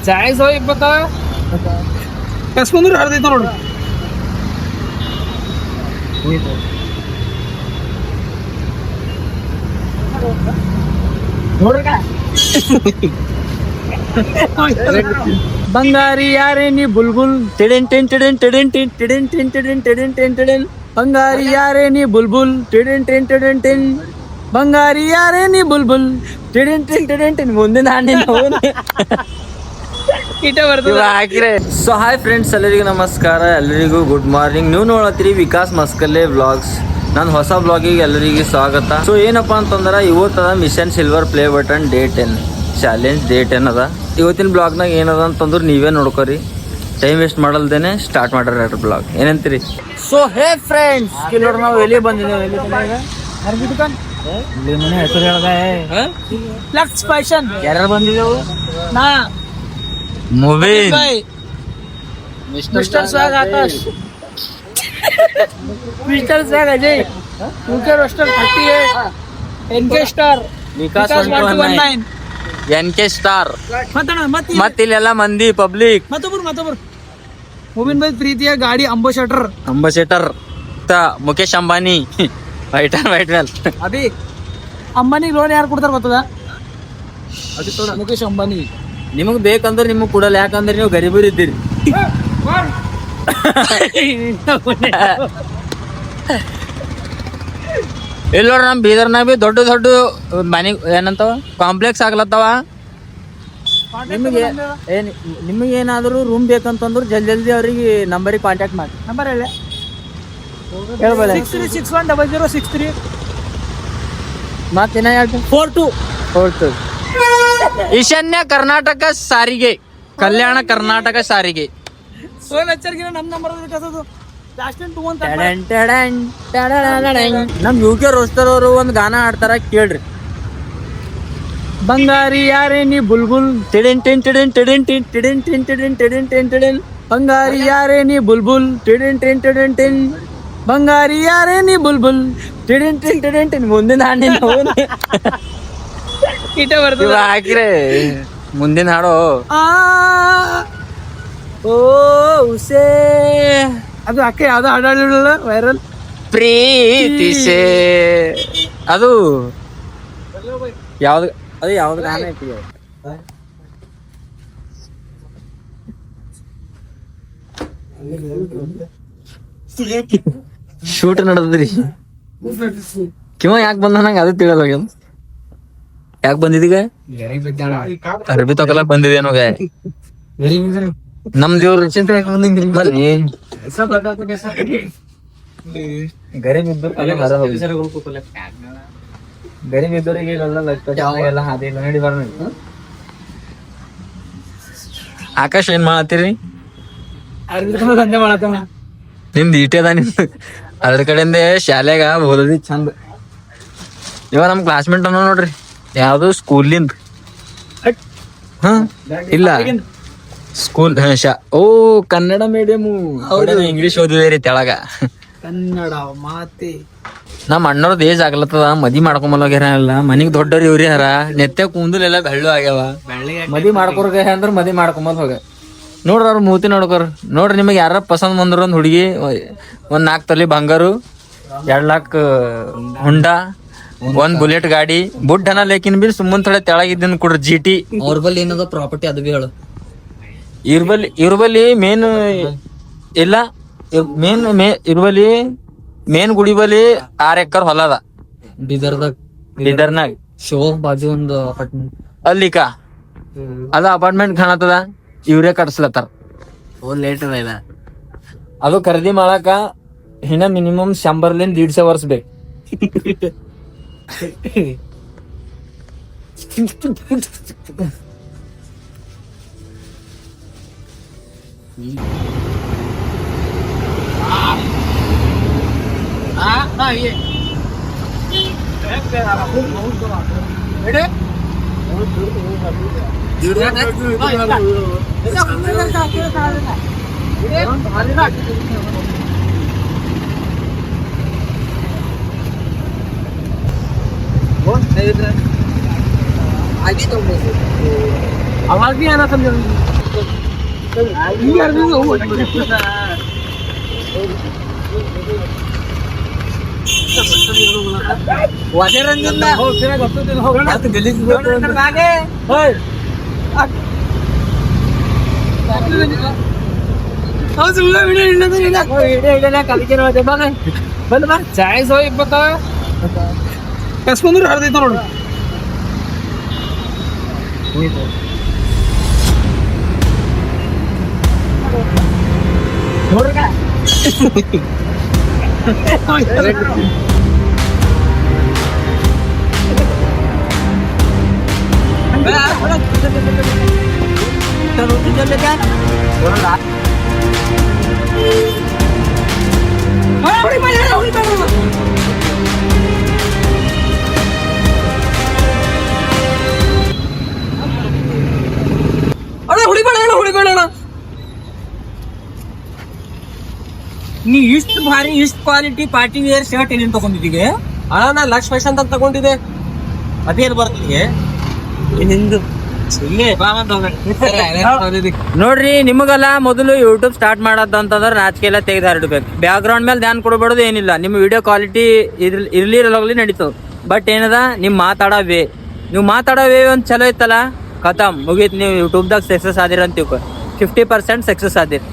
Choice ಇಪ್ಪತ್ತ ಕಸ್ಕೊಂಡ್ರು ಹರ್ದೈತ ನೋಡ್ರಿ. ಬಂಗಾರಿ ಯಾರೇ ನೀ ಬುಲ್ಬುಲ್ ಟಿಡೆನ್ ಟೆನ್ ಟಿಡೆನ್ ಟಿಡೆನ್ ಟಿನ್ ಟಿಡೆನ್ ಟಿನ್ ಟಿಡೆನ್ ಟಿಡೆನ್ ಟೆನ್ ಟಿಡೆನ್ ಬಂಗಾರಿ ಯಾರೇ ನೀ ಬುಲ್ಬುಲ್ ಟಿಡೆನ್ ಟೆನ್ ಟಿಡೆನ್ ಟೆನ್ ಬಂಗಾರಿ ಯಾರೇ ನೀ ಬುಲ್ಬುಲ್ ಟಿಡೆನ್ ಟೆನ್ ಟಿಡೆನ್ ಟೆನ್. ಮುಂದಿನ ಹಾಡಿನ ಹಾಕಿರೆ. ಸೊ ಹಾಯ್ ಫ್ರೆಂಡ್ಸ್, ಎಲ್ಲರಿಗೂ ನಮಸ್ಕಾರ, ಎಲ್ಲರಿಗೂ ಗುಡ್ ಮಾರ್ನಿಂಗ್. ನೀವು ನೋಡತ್ತೀರಿ ವಿಕಾಸ್ ಮಸ್ಕಲ್ಲೆ ವ್ಲಾಗ್ಸ್. ನನ್ನ ಹೊಸ ಬ್ಲಾಗಿಗೆ ಎಲ್ಲರಿಗೂ ಸ್ವಾಗತ. ಸೊ ಏನಪ್ಪಾ ಅಂತಂದ್ರೆ ಇವತ್ತದ mission silver play button day 10 challenge day 10 ಅದ. ಇವತ್ತಿನ ಬ್ಲಾಗ್ನಾಗ ಏನದ ಅಂತಂದ್ರೆ ನೀವೇ ನೋಡ್ಕೋರಿ, ಟೈಮ್ ವೇಸ್ಟ್ ಮಾಡಲ್ದೇನೆ ಸ್ಟಾರ್ಟ್ ಮಾಡ್ರಿ ಬ್ಲಾಗ್. ಏನಂತೀರಿ? ಸೊ ಹೇ ಫ್ರೆಂಡ್ಸ್, ನೋಡ್ರಿ ನಾವು ಎಲ್ಲಿ ಬಂದಿದ್ದೇವೆ, ಎಲ್ಲಿ ಮನೆ ಹೆಸರು ಹೇಳ್ದ ಫ್ಲೆಕ್ಸ್ ಫ್ಯಾಷನ್. ಯಾರು ಬಂದಿದ್ದೆವು? ನಾ Mubeen, mister swag Akash, mister swag Ajay, UK roaster 38, NK star Vikas 119, NK star ಮತ್ತ ಇಲ್ಲೆಲ್ಲ ಮಂದಿ ಪಬ್ಲಿಕ್. ಮತ್ತೊಬ್ರು ಮುಬೀನ್ ಬೈ ಪ್ರೀತಿಯ ಗಾಡಿ ambassador Mukesh Ambani. Wait well ಅಭಿ ಅಂಬಾನಿ ಲೋನ್ ಯಾರು ಕೊಡ್ತಾರ ಗೊತ್ತದ? ಮುಖೇಶ್ ಅಂಬಾನಿ. ನಿಮಗ್ ಬೇಕಂದ್ರೆ ನಿಮಗ್ ಕೊಡಲ್ಲ, ಯಾಕಂದ್ರೆ ನೀವು ಗರೀಬರು ಇದ್ದೀರಿ. ಇಲ್ಲ ನೋಡ್ರಿ, ನಮ್ ಬೀದರ್ನಾಗ ಬಿ ದೊಡ್ಡ ದೊಡ್ಡ ಮನೆ ಏನಂತಾವ ಕಾಂಪ್ಲೆಕ್ಸ್ ಆಗ್ಲತ್ತಾವ. ನಿಮಗೆ ಏನಾದ್ರು ರೂಮ್ ಬೇಕಂತಂದ್ರು ಜಲ್ದಿ ಅವ್ರಿಗೆ ನಂಬರಿಗೆ ಕಾಂಟ್ಯಾಕ್ಟ್ ಮಾಡಿ. ನಂಬರ್ ಹೇಳಿ, 63610063. ಮತ್ತಿನ 4242. ಈಶಾನ್ಯ ಕರ್ನಾಟಕ ಸಾರಿಗೆ, ಕಲ್ಯಾಣ ಕರ್ನಾಟಕ ಸಾರಿಗೆ. ನಮ್ ಯುಕೆ ರೋಸ್ಟರ್ ಅವರು ಒಂದು ಗಾನ ಹಾಡ್ತಾರ, ಕೇಳ್ರಿ. ಬಂಗಾರಿ ಯಾರೇ ನೀ ಬುಲ್ಬುಲ್ ಟಿಡೆನ್ ಟೆನ್ ಟಿಡೆನ್ ಟಿಡೆನ್ ಟಿನ್ ಟಿಡೆನ್ ಟಿನ್ ಟಿಡೆನ್ ಟಿಡೆನ್ ಟೆನ್ ಟಿಡೆನ್ ಬಂಗಾರಿ ಯಾರೇ ನೀ ಬುಲ್ಬುಲ್ ಟಿಡೆನ್ ಟೆನ್ ಟಿಡೆನ್ ಟೆನ್ ಬಂಗಾರಿ ಯಾರೇ ನೀ ಬುಲ್ಬುಲ್ ಟಿಡೆನ್ ಟೆನ್ ಟಿಡೆನ್ ಟೆನ್. ಮುಂದಿನ ಹಾಡಿನ ಇಟ ಬರ್ತದ ಹಾಕಿರೆ. ಮುಂದಿನ ಹಾಡು ಓ ಉಸೇ, ಅದು ಅಕ್ಕ ಯಾವ್ದು ಹಾಡಲ್ಲ ವೈರಲ್, ಪ್ರೀತಿಸೇ. ಅದು ಯಾವ್ದು ಗಾನ ಐತಿ? ಶೂಟ್ ನಡೆದ್ರಿ. ಕಿವ ಯಾಕೆ ಬಂದ ನಂಗೆ ಅದು ತಿಳಿಯಲ್ಲ. ಯಾಕೆ ಬಂದಿದೀಗ? ಅರ್ಬಿ ತಗೊಳಕ್ ಬಂದಿದೇನೋಗ. ನಮ್ ದೇವ್ರ ಗರೀಬ್ ಇದ್ದವರಿಗೆ ಎಲ್ಲ ಹಾದಿಲ್ಲ ನಡಿ ಬರ. ಆಕಾಶ್ ಏನ್ ಮಾಡತ್ತೀರಿ? ಸಂಜೆ ಮಾಡತ್ತ ನಿಮ್ದು ಇಟ್ಟದ. ನಿಮ್ದು ಅದ್ರ ಕಡೆಯಿಂದ ಶಾಲೆಗ ಓದೋದಿ ಚಂದ. ಇವ ನಮ್ ಕ್ಲಾಸ್ಮೇಟ್ ಅನ್ನೋ ನೋಡ್ರಿ, ಯಾವ್ದು ಸ್ಕೂಲಿಂದ. ಹ ಇಲ್ಲ ಸ್ಕೂಲ್ ಓ ಕನ್ನಡ ಮೀಡಿಯಮು. ಇಂಗ್ಲಿಷ್ ಓದಿದೇರಿ ತೆಳಗ. ಕನ್ನಡ ಮಾತೆ. ನಮ್ಮ ಅಣ್ಣವ್ರದ್ದು ಏಜ್ ಆಗ್ಲತ್ತದ, ಮದಿ ಮಾಡ್ಕೊಂಬಲ್ಲಾಗ್ಯಾರ. ಎಲ್ಲ ಮನಿಗ್ ದೊಡ್ಡವ್ರು ಇವ್ರಿ ಯಾರ, ನೆತ್ತೆ ಕೂದಲೆಲ್ಲ ಬೆಳ್ಳು ಆಗ್ಯಾವ. ಮದಿ ಮಾಡ್ಕೊರ್ಗ ಅಂದ್ರ ಮದಿ ಮಾಡ್ಕೊಂಬಲ್ ಹೋಗ. ನೋಡ್ರ ಅವ್ರ ಮೂತಿ ನೋಡ್ಕೊರ್. ನೋಡ್ರಿ ನಿಮಗೆ ಯಾರ ಪಸಂದ್ ಬಂದ್ರು ಒಂದ್ ಹುಡುಗಿ, ಒಂದ್ 4 ತೊಲಿ ಬಂಗಾರು, 2 ಲಕ್ಷ ಹುಂಡಾ, 1 ಬುಲೆಟ್ ಗಾಡಿ, ಬುಡ್ಡನ ಲೇಕಿನ್ ಬಿ ಸುಮ್ಮನ್ ಥೊಡೆ ತೆಳಗಿದ್ದನ್ ಕೊಡ್ರಿ GT. ಅವ್ರ ಬಲ್ಲಿ ಏನದ ಪ್ರಾಪರ್ಟಿ ಅದು ಬಿ ಹೇಳು. ಇವ್ರ ಬಲ್ಲಿ ಮೇನ್ ಇಲ್ಲ, ಇರ್ಬಲ್ಲಿ ಮೇನ್ ಗುಡಿ ಬಲಿ 6 ಎಕರ್ ಹೊಲ ಅದ ಬೀದರ್ನಾಗ. ಶೋ ಬಾಜು ಒಂದು ಅಪಾರ್ಟ್ಮೆಂಟ್ ಅಲ್ಲಿಕ ಅದ ಅಪಾರ್ಟ್ಮೆಂಟ್ ಕಾಣತ್ತದ. ಇವ್ರೇ ಕಟ್ಸ್ಲತ್ತಾರ. ಲೇಟ್ ಅದ. ಅದು ಖರೀದಿ ಮಾಡಾಕ ಇನ್ನ ಮಿನಿಮಮ್ 100-150 ವರ್ಷ ಬೇಕು. आवाज भी आना समझ वाजे रंजन हो तेरा घटतो ते हो आता गलीच मागे होय हो जुळला व्हिडिओ इडला तर इडला व्हिडिओ इडला कालचे होते बघ बंद बा चाय सोय बता कसಕೊಂಡು ಹರ್ದೈತ ನೋಡು ನೋಡ್ರಕ ಹುಡಿಬೇಡ ನೀ ಇಷ್ಟು ಭಾರಿ ಇಷ್ಟು ಕ್ವಾಲಿಟಿ ಪಾರ್ಟಿ ವೇರ್ ಶರ್ಟ್ ಏನೇನು ತಗೊಂಡಿದ್ದೀವಿ ಅಣ್ಣ ನಾ ಲಕ್ಷ ಪೈಸೆ ಅಂತ ತಗೊಂಡಿದ್ದೆ ಅದೇನು ಬರ್ತಿಗೆ ನಿಂದು ನೋಡ್ರಿ ನಿಮಗೆಲ್ಲ ಮೊದಲು ಯೂಟ್ಯೂಬ್ ಸ್ಟಾರ್ಟ್ ಮಾಡದ ಅಂತಂದ್ರೆ ನಾಚಿಕೆ ಎಲ್ಲ ತೆಗೆದು ಹರಡ್ಬೇಕು ಬ್ಯಾಕ್ ಗ್ರೌಂಡ್ ಮೇಲೆ ಧ್ಯಾನ ಕೊಡಬಾರ್ದು ಏನಿಲ್ಲ ನಿಮ್ಮ ವಿಡಿಯೋ ಕ್ವಾಲಿಟಿ ಇರ್ಲಿರಲಾಗ್ಲಿ ನಡೀತದೆ ಬಟ್ ಏನದ ನೀವು ಮಾತಾಡೋ ವೇ ಒಂದು ಚಲೋ ಇತ್ತಲ್ಲ ಖತಮ್ ಮುಗೀತು ನೀವು ಯೂಟ್ಯೂಬ್ದಾಗ ಸಕ್ಸಸ್ ಆದಿರ ಅಂತ 50% ಸಕ್ಸಸ್ ಆದಿರಿ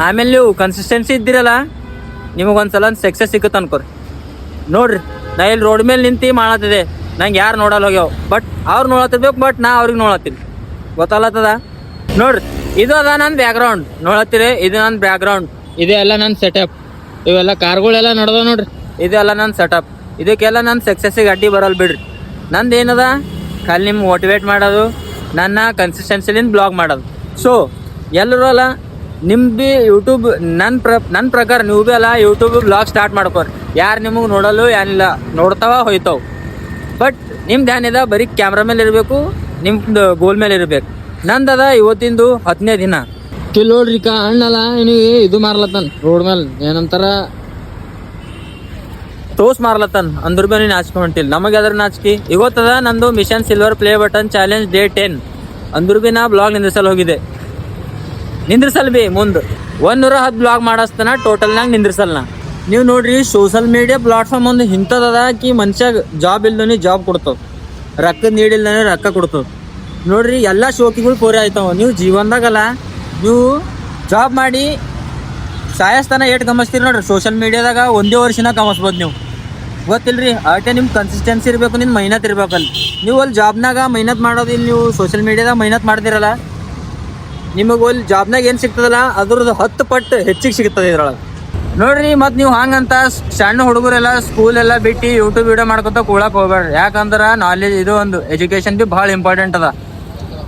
ಆಮೇಲೆ ನೀವು ಕನ್ಸಿಸ್ಟೆನ್ಸಿ ಇದ್ದಿರಲ್ಲ ನಿಮಗೊಂದ್ಸಲ ಸಕ್ಸಸ್ ಸಿಕ್ಕುತ್ತೆ ಅನ್ಕೋರಿ ನೋಡ್ರಿ ನಾ ಇಲ್ಲಿ ರೋಡ್ ಮೇಲೆ ನಿಂತು ಮಾಡತ್ತಿದೆ ನಂಗೆ ಯಾರು ನೋಡಲ್ಲ ಹೋಗ್ಯಾವ ಬಟ್ ಅವ್ರು ನೋಡತ್ತಿರ್ಬೇಕು ಬಟ್ ನಾ ಅವ್ರಿಗೆ ನೋಡತ್ತೀನಿ ಗೊತ್ತಲ್ಲತ್ತದ ನೋಡ್ರಿ ಇದು ಅದ ನನ್ನ ಬ್ಯಾಕ್ಗ್ರೌಂಡ್ ನೋಡತ್ತೀರಿ ಇದು ನನ್ನ ಬ್ಯಾಕ್ಗ್ರೌಂಡ್ ಇದೆಲ್ಲ ನನ್ನ ಸೆಟಪ್ ಇವೆಲ್ಲ ಕಾರ್ಗಳೆಲ್ಲ ನಡೆದವ ನೋಡ್ರಿ ಇದೆಲ್ಲ ನನ್ನ ಸೆಟಪ್ ಇದಕ್ಕೆಲ್ಲ ನನ್ನ ಸಕ್ಸಸ್ಸಿಗೆ ಅಡ್ಡಿ ಬರಲ್ಲ ಬಿಡ್ರಿ ನಂದು ಏನದ ಖಾಲಿ ನಿಮ್ಗೆ ಮೋಟಿವೇಟ್ ಮಾಡೋದು ನನ್ನ ಕನ್ಸಿಸ್ಟೆನ್ಸಿಲಿಂದ ಬ್ಲಾಗ್ ಮಾಡೋದು ಸೊ ಎಲ್ಲರೂ ಅಲ್ಲ ನಿಮ್ದು ಭೀ ಯೂಟ್ಯೂಬ್ ನನ್ನ ಪ್ರಕಾರ ನೀವು ಭೀ ಅಲ್ಲ ಯೂಟ್ಯೂಬ್ ಬ್ಲಾಗ್ ಸ್ಟಾರ್ಟ್ ಮಾಡ್ಕೋರಿ ಯಾರು ನಿಮಗೆ ನೋಡಲು ಏನಿಲ್ಲ ನೋಡ್ತಾವ ಹೋಯ್ತಾವ ಬಟ್ ನಿಮ್ದು ಏನಿದ ಬರೀ ಕ್ಯಾಮ್ರಾ ಮೇಲೆ ಇರಬೇಕು ನಿಮ್ದು ಗೋಲ್ ಮೇಲೆ ಇರಬೇಕು ನಂದದ ಇವತ್ತಿಂದು 10ನೇ ದಿನ ನೋಡ್ರಿ ಅಣ್ಣಲ್ಲ ಇದು ಮಾರ್ಲತ್ತನ್ ರೋಡ್ ಮೇಲೆ ಏನಂತಾರ ಟೋಸ್ ಮಾರ್ಲತ್ತನ್ ಅಂದ್ರ ಬಿ ನಾಚಿಕೆ ಹೊಂಟಿಲ್ಲ ನಮಗೆ ಅದ್ರ ನಾಚಿಕೆ ಇವತ್ತದ ನಂದು mission silver play button challenge day 10 ಅಂದ್ರ ಬಿ ನಾ ಬ್ಲಾಗ್ ನಿಂದ್ರಿಸಲ್ ಬಿ ಮುಂದೆ 110 ಬ್ಲಾಗ್ ಮಾಡಸ್ತನ ಟೋಟಲ್ನಾಗ ನಿಂದ್ರಿಸಲ್ನ ನೀವು ನೋಡ್ರಿ ಸೋಷಲ್ ಮೀಡಿಯಾ ಪ್ಲಾಟ್ಫಾರ್ಮ್ ಒಂದು ಇಂಥದ ಕಿ ಮನುಷ್ಯಾಗ ಜಾಬ್ ಇಲ್ದನಿ ಜಾಬ್ ಕೊಡ್ತಾವ ರೊಕ್ಕ ನೀಡಿಲ್ದಾನೆ ರೊಕ್ಕ ಕೊಡ್ತಾವ ನೋಡ್ರಿ ಎಲ್ಲ ಶೋಕಿಗಳು ಪೂರ ಆಯ್ತಾವ ನೀವು ಜೀವನದಾಗಲ್ಲ ನೀವು ಜಾಬ್ ಮಾಡಿ ಸಾಯಸ್ತಾನ ಏಟ್ ಕಮಸ್ತೀರಿ ನೋಡ್ರಿ ಸೋಷಲ್ ಮೀಡಿಯಾದಾಗ ಒಂದೇ ವರ್ಷನ ಕಮಸ್ಬೋದು ನೀವು ಗೊತ್ತಿಲ್ರಿ ಅಷ್ಟೇ ನಿಮ್ಗೆ ಕನ್ಸಿಸ್ಟೆನ್ಸಿ ಇರಬೇಕು ನಿನ್ನ ಮೆಹನತ್ ಇರ್ಬೇಕಲ್ಲ ನೀವು ಅಲ್ಲಿ ಜಾಬ್ನಾಗ ಮೆಹನತ್ ಮಾಡೋದು ಇಲ್ಲಿ ನೀವು ಸೋಷಲ್ ಮೀಡಿಯಾದಾಗ ಮೆಹನತ್ ಮಾಡ್ತಿರಲ್ಲ ನಿಮಗೆ ಅಲ್ಲಿ ಜಾಬ್ನಾಗ ಏನು ಸಿಗ್ತದಲ್ಲ ಅದ್ರದ್ದು 10 ಪಟ್ಟು ಹೆಚ್ಚಿಗೆ ಸಿಗ್ತದೆ ಇದ್ರೊಳಗೆ ನೋಡ್ರಿ ಮತ್ತು ನೀವು ಹಂಗಂತ ಸಣ್ಣ ಹುಡುಗರೆಲ್ಲ ಸ್ಕೂಲೆಲ್ಲ ಬಿಟ್ಟು ಯೂಟ್ಯೂಬ್ ವಿಡಿಯೋ ಮಾಡ್ಕೊತ ಕೂಳಕ್ಕೆ ಹೋಗ್ಬೇಡ್ರಿ ಯಾಕಂದ್ರೆ ನಾಲೆಜ್ ಇದು ಒಂದು ಎಜುಕೇಷನ್ ಭೀ ಭಾಳ ಇಂಪಾರ್ಟೆಂಟ್ ಅದ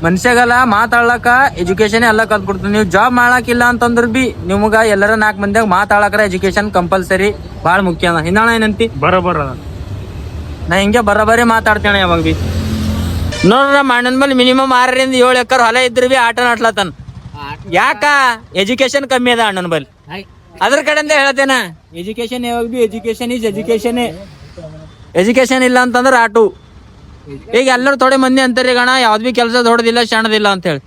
ಮನುಷ್ಯಾಗಲ್ಲ ಮಾತಾಡ್ಲಕ್ಕ ಎಜುಕೇಷನ್ ಎಲ್ಲ ಕಲ್ತ್ಕೊಡ್ತೀವಿ ನೀವು ಜಾಬ್ ಮಾಡಾಕಿಲ್ಲ ಅಂತಂದ್ರೆ ಭೀ ನಿಮ್ಗೆ ಎಲ್ಲರ 4 ಮಂದಿಯಾಗ ಮಾತಾಡಕ್ರ ಎಜುಕೇಷನ್ ಕಂಪಲ್ಸರಿ ಭಾಳ ಮುಖ್ಯ ಅದ ಹಿಂದಣ ಏನಂತಿ ಬರೋಬರ ನಾ ಹಿಂಗೆ ಬರೋಬರಿ ಮಾತಾಡ್ತೇನೆ ಯಾವಾಗ ಭೀ ನೋಡ್ರ ಮಣ್ಣನ ಮೇಲೆ ಮಿನಿಮಮ್ 6 ರಿಂದ 7 ಎಕರೆ ಹೊಲ ಇದ್ರೆ ಭೀ ಆಟ ಆಡ್ಲತ್ತನ ಯಾಕ ಎಜುಕೇಶನ್ ಕಮ್ಮಿ ಅದ ಅಣ್ಣನ ಬಲ್ಲಿ ಅದ್ರ ಕಡೆಯಿಂದ ಹೇಳ್ತೇನ ಎಜುಕೇಶನ್ ಯಾವಾಗ ಭೀ ಎಜುಕೇಶನ್ ಈಸ್ ಎಜುಕೇಶನ್ ಇಲ್ಲ ಅಂತಂದ್ರೆ ಆಟು ಈಗ ಎಲ್ಲರೂ ಥೋಡೆ ಮಂದಿ ಅಂತಾರೆ ಈಗ ಅಣ್ಣ ಯಾವ್ದು ಭೀ ಕೆಲಸ ದೊಡ್ಡದಿಲ್ಲ ಶಾಣದಿಲ್ಲ ಅಂತ ಹೇಳಿ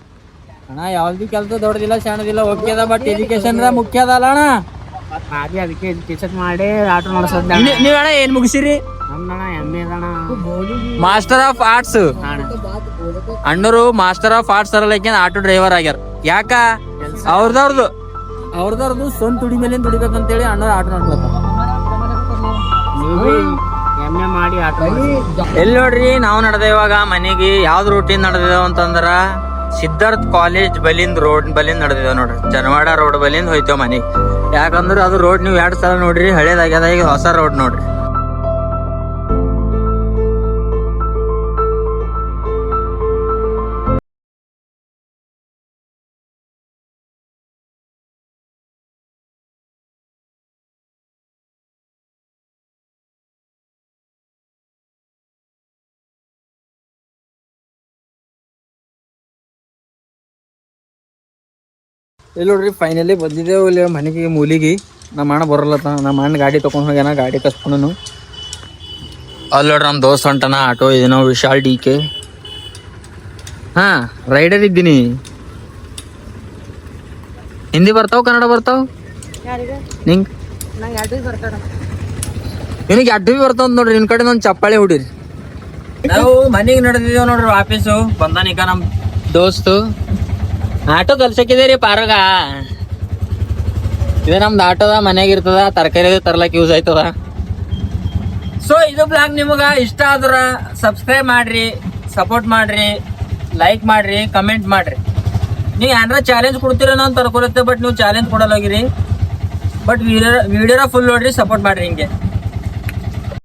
ಅಣ್ಣ ಯಾವ್ದು ಭೀ ಕೆಲಸ ದೊಡ್ಡದಿಲ್ಲ ಶಾಣದಿಲ್ಲ ಓಕೆ ಅದ ಬಟ್ ಎಜುಕೇಶನ್ ಮುಖ್ಯ ಅದಲ್ಲ ಅಣ್ಣ ಅದಕ್ಕೆ ಎಜುಕೇಶನ್ ಮಾಡಿ ಆಟೋ ನಡೆಸೋದು ನೀವ್ ಅಣ್ಣ ಏನ್ ಮುಗಿಸಿರಿ ಮಾಸ್ಟರ್ ಆಫ್ ಆರ್ಟ್ಸ್ ಅಣ್ಣರು ಮಾಸ್ಟರ್ ಆಫ್ ಆರ್ಟ್ಸ್ ಅರಲಕ್ಕೆ ಆಟೋ ಡ್ರೈವರ್ ಆಗ್ಯಾರ ಯಾಕ ಅವ್ರದವ್ರದ್ದು ಸ್ವಂತ ದುಡಿ ಮೇಲೆ ದುಡಿಬೇಕಂತೇಳಿ ಅಣ್ಣವ್ರು ಆಟೋ ನೋಡ್ಬೇಕು ಎಮ್ಮೆ ಮಾಡಿ ಆಟೋ ಎಲ್ಲಿ ನೋಡ್ರಿ ನಾವು ನಡೆದ ಇವಾಗ ಮನೆಗೆ ಯಾವ್ದು ರೂಟೀನ್ ನಡೆದಿದಾವ ಅಂತಂದ್ರ ಸಿದ್ಧಾರ್ಥ ಕಾಲೇಜ್ ಬಲಿಂದ ನಡೆದಿದಾವ ನೋಡ್ರಿ ಜನವಾಡ ರೋಡ್ ಬಲಿಂದ ಹೋಯ್ತೇವ್ ಮನೆಗೆ ಯಾಕಂದ್ರ ಅದು ರೋಡ್ ನೀವು 2 ಸಲ ನೋಡ್ರಿ ಹಳೇದಾಗ್ಯದ ಈಗ ಹೊಸ ರೋಡ್ ನೋಡ್ರಿ ಇಲ್ಲಿ ನೋಡ್ರಿ ಫೈನಲಿ ಬಂದಿದ್ದೇವೆ ಇಲ್ಲಿ ಮನೆಗೆ ಮೂಲಿಗೆ. ನಮ್ಮ ಅಣ್ಣ ಬರಲ್ಲತ್ತ, ನಮ್ಮ ಅಣ್ಣ ಗಾಡಿ ತೊಗೊಂಡು ಹೋಗ್ಯಾನ, ಗಾಡಿ ಕಸ್ಕೊಂಡು. ಅಲ್ಲಿ ನೋಡ್ರಿ ನಮ್ಮ ದೋಸ್ತ್ ಹೊಂಟನ ಆಟೋ ಇದೇನೋ ವಿಶಾಲ್ DK. ಹಾ ರೈಡರ್ ಇದ್ದೀನಿ. ಹಿಂದಿ ಬರ್ತಾವ ಕನ್ನಡ ಬರ್ತಾವ ನಿಂಗೆ? ನಿನಗೆ ಅಡ್ಡು ಬಿ ಬರ್ತಾವ ನೋಡ್ರಿ. ನಿನ್ ಕಡೆ ಒಂದು ಚಪ್ಪಾಳೆ ಹೊಡೀರಿ. ನಾವು ಮನೆಗೆ ನಡೆದಿದ್ದೇವೆ ನೋಡ್ರಿ. ವಾಪೀಸು ಬಂದಾನೀಗ ನಮ್ ದೋಸ್ತು. ಆಟೋ ಕಲ್ಸಕ್ಕಿದೆ ರೀ ಪಾರಗ. ಇದೇ ನಮ್ದು ಆಟೋದ, ಮನ್ಯಾಗ ಇರ್ತದ, ತರಕಾರಿ ತರ್ಲಕ್ ಯೂಸ್ ಆಯ್ತದ. ಸೊ ಇದು ಬ್ಲಾಗ್ ನಿಮಗ ಇಷ್ಟ ಆದ್ರ ಸಬ್ಸ್ಕ್ರೈಬ್ ಮಾಡ್ರಿ, ಸಪೋರ್ಟ್ ಮಾಡ್ರಿ, ಲೈಕ್ ಮಾಡ್ರಿ, ಕಮೆಂಟ್ ಮಾಡ್ರಿ. ನೀವು ಏನಾರ ಚಾಲೆಂಜ್ ಕೊಡ್ತೀರ ನಾವು ತರ್ಕೊಳತ್ತೆ, ಬಟ್ ನೀವು ಚಾಲೆಂಜ್ ಕೊಡಲ್ಲ ಹೋಗಿರಿ. ಬಟ್ ವಿಡಿಯೋನ ಫುಲ್ ನೋಡ್ರಿ, ಸಪೋರ್ಟ್ ಮಾಡ್ರಿ ಹಿಂಗೆ.